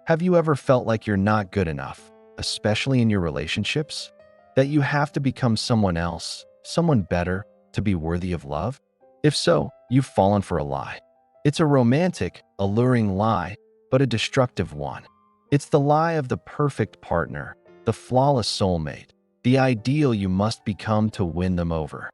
Have you ever felt like you're not good enough, especially in your relationships? That you have to become someone else, someone better, to be worthy of love? If so, you've fallen for a lie. It's a romantic, alluring lie, but a destructive one. It's the lie of the perfect partner, the flawless soulmate, the ideal you must become to win them over.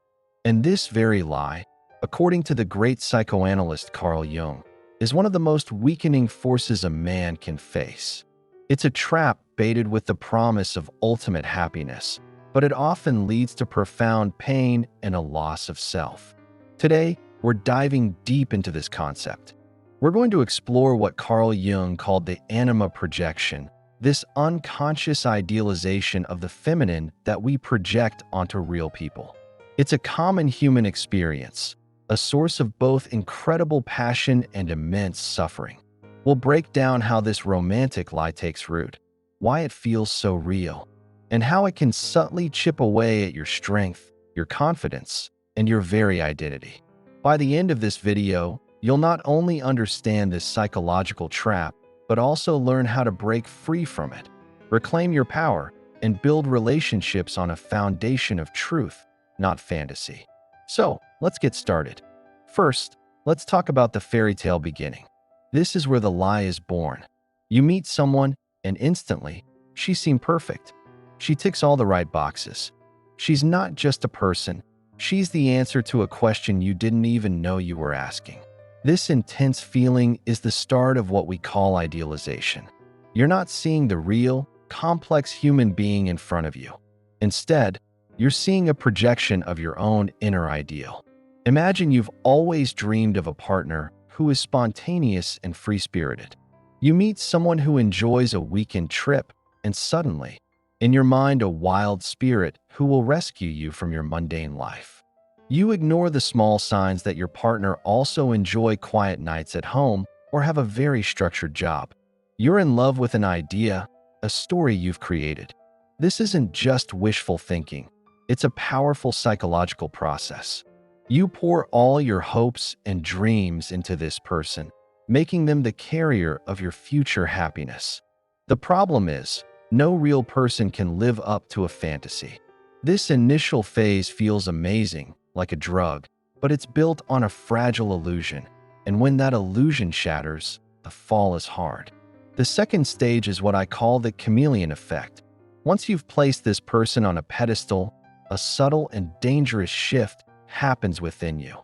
And this very lie, according to the great psychoanalyst Carl Jung, is one of the most weakening forces a man can face. It's a trap baited with the promise of ultimate happiness, but it often leads to profound pain and a loss of self. Today, we're diving deep into this concept. We're going to explore what Carl Jung called the anima projection, this unconscious idealization of the feminine that we project onto real people. It's a common human experience, a source of both incredible passion and immense suffering. We'll break down how this romantic lie takes root, why it feels so real, and how it can subtly chip away at your strength, your confidence, and your very identity. By the end of this video, you'll not only understand this psychological trap, but also learn how to break free from it, reclaim your power, and build relationships on a foundation of truth, not fantasy. So, let's get started. First, let's talk about the fairy tale beginning. This is where the lie is born. You meet someone, and instantly, she seemed perfect. She ticks all the right boxes. She's not just a person, she's the answer to a question you didn't even know you were asking. This intense feeling is the start of what we call idealization. You're not seeing the real, complex human being in front of you. Instead, you're seeing a projection of your own inner ideal. Imagine you've always dreamed of a partner who is spontaneous and free-spirited. You meet someone who enjoys a weekend trip, and suddenly, in your mind, a wild spirit who will rescue you from your mundane life. You ignore the small signs that your partner also enjoys quiet nights at home or have a very structured job. You're in love with an idea, a story you've created. This isn't just wishful thinking. It's a powerful psychological process. You pour all your hopes and dreams into this person, making them the carrier of your future happiness. The problem is, no real person can live up to a fantasy. This initial phase feels amazing, like a drug, but it's built on a fragile illusion, and when that illusion shatters, the fall is hard. The second stage is what I call the chameleon effect. Once you've placed this person on a pedestal, a subtle and dangerous shift happens within you.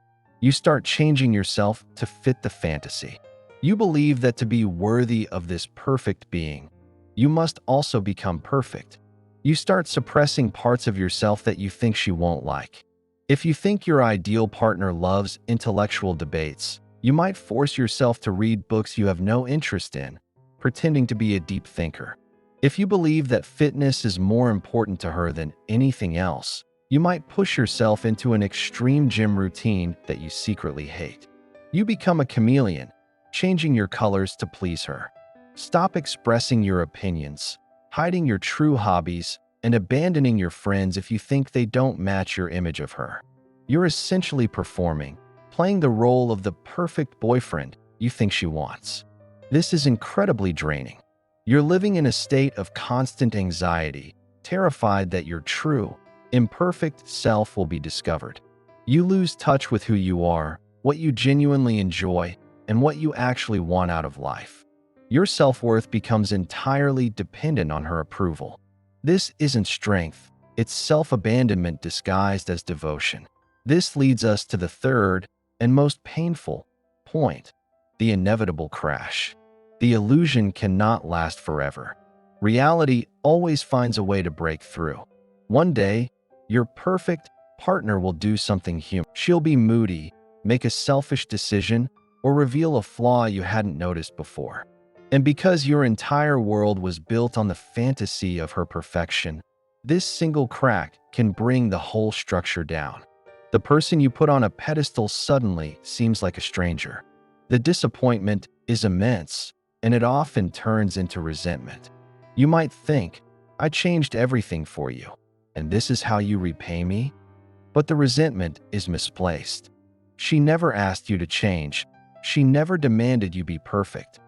You start changing yourself to fit the fantasy. You believe that to be worthy of this perfect being, you must also become perfect. You start suppressing parts of yourself that you think she won't like. If you think your ideal partner loves intellectual debates, you might force yourself to read books you have no interest in, pretending to be a deep thinker. If you believe that fitness is more important to her than anything else, you might push yourself into an extreme gym routine that you secretly hate. You become a chameleon, changing your colors to please her. Stop expressing your opinions, hiding your true hobbies, and abandoning your friends if you think they don't match your image of her. You're essentially performing, playing the role of the perfect boyfriend you think she wants. This is incredibly draining. You're living in a state of constant anxiety, terrified that your true, imperfect self will be discovered. You lose touch with who you are, what you genuinely enjoy, and what you actually want out of life. Your self-worth becomes entirely dependent on her approval. This isn't strength, it's self-abandonment disguised as devotion. This leads us to the third and most painful point, the inevitable crash. The illusion cannot last forever. Reality always finds a way to break through. One day, your perfect partner will do something human. She'll be moody, make a selfish decision, or reveal a flaw you hadn't noticed before. And because your entire world was built on the fantasy of her perfection, this single crack can bring the whole structure down. The person you put on a pedestal suddenly seems like a stranger. The disappointment is immense, and it often turns into resentment. You might think, I changed everything for you, and this is how you repay me? But the resentment is misplaced. She never asked you to change. She never demanded you be perfect.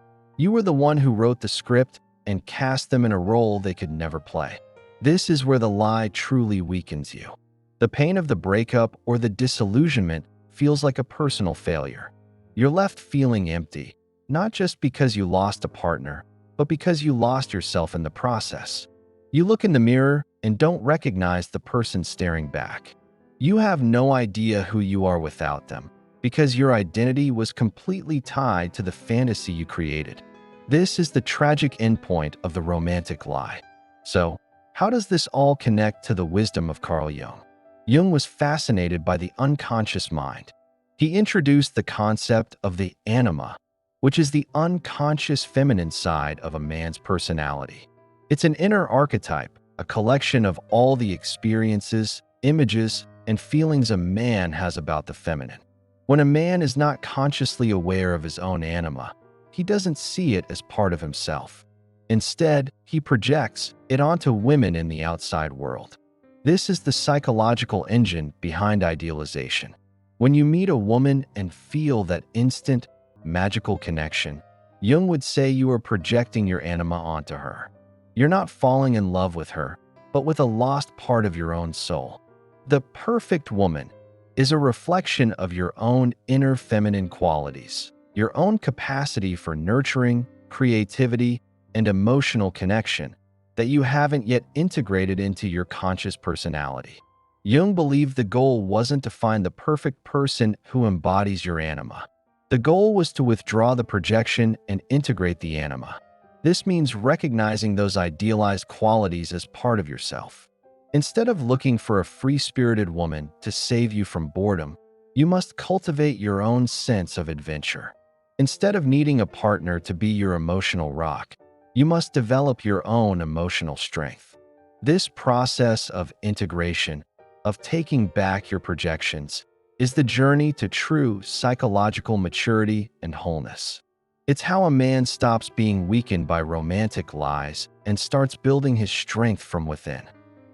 You were the one who wrote the script and cast them in a role they could never play. This is where the lie truly weakens you. The pain of the breakup or the disillusionment feels like a personal failure. You're left feeling empty, not just because you lost a partner, but because you lost yourself in the process. You look in the mirror and don't recognize the person staring back. You have no idea who you are without them, because your identity was completely tied to the fantasy you created. This is the tragic endpoint of the romantic lie. So, how does this all connect to the wisdom of Carl Jung? Jung was fascinated by the unconscious mind. He introduced the concept of the anima, which is the unconscious feminine side of a man's personality. It's an inner archetype, a collection of all the experiences, images, and feelings a man has about the feminine. When a man is not consciously aware of his own anima, he doesn't see it as part of himself. Instead, he projects it onto women in the outside world. This is the psychological engine behind idealization. When you meet a woman and feel that instant, magical connection, Jung would say you are projecting your anima onto her. You're not falling in love with her, but with a lost part of your own soul. The perfect woman is a reflection of your own inner feminine qualities, your own capacity for nurturing, creativity, and emotional connection that you haven't yet integrated into your conscious personality. Jung believed the goal wasn't to find the perfect person who embodies your anima. The goal was to withdraw the projection and integrate the anima. This means recognizing those idealized qualities as part of yourself. Instead of looking for a free-spirited woman to save you from boredom, you must cultivate your own sense of adventure. Instead of needing a partner to be your emotional rock, you must develop your own emotional strength. This process of integration, of taking back your projections, is the journey to true psychological maturity and wholeness. It's how a man stops being weakened by romantic lies and starts building his strength from within.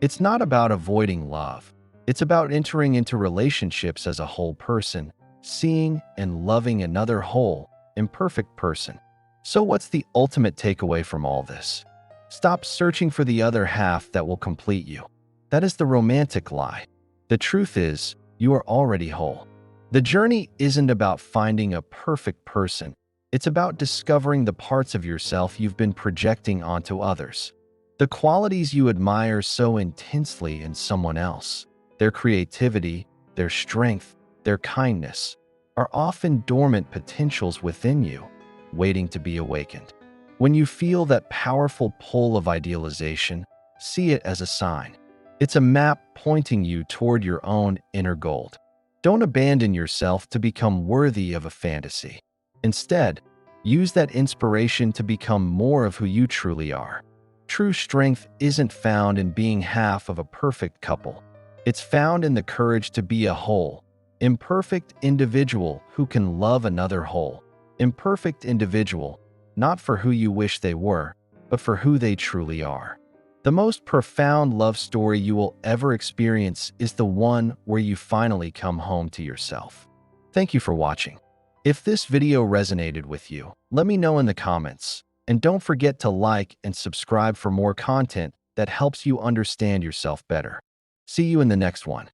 It's not about avoiding love. It's about entering into relationships as a whole person, seeing and loving another whole, imperfect person. So what's the ultimate takeaway from all this? Stop searching for the other half that will complete you. That is the romantic lie. The truth is, you are already whole. The journey isn't about finding a perfect person. It's about discovering the parts of yourself you've been projecting onto others. The qualities you admire so intensely in someone else, their creativity, their strength, their kindness, are often dormant potentials within you, waiting to be awakened. When you feel that powerful pull of idealization, see it as a sign. It's a map pointing you toward your own inner gold. Don't abandon yourself to become worthy of a fantasy. Instead, use that inspiration to become more of who you truly are. True strength isn't found in being half of a perfect couple. It's found in the courage to be a whole, imperfect individual who can love another whole. Imperfect individual, not for who you wish they were, but for who they truly are. The most profound love story you will ever experience is the one where you finally come home to yourself. Thank you for watching. If this video resonated with you, let me know in the comments. And don't forget to like and subscribe for more content that helps you understand yourself better. See you in the next one.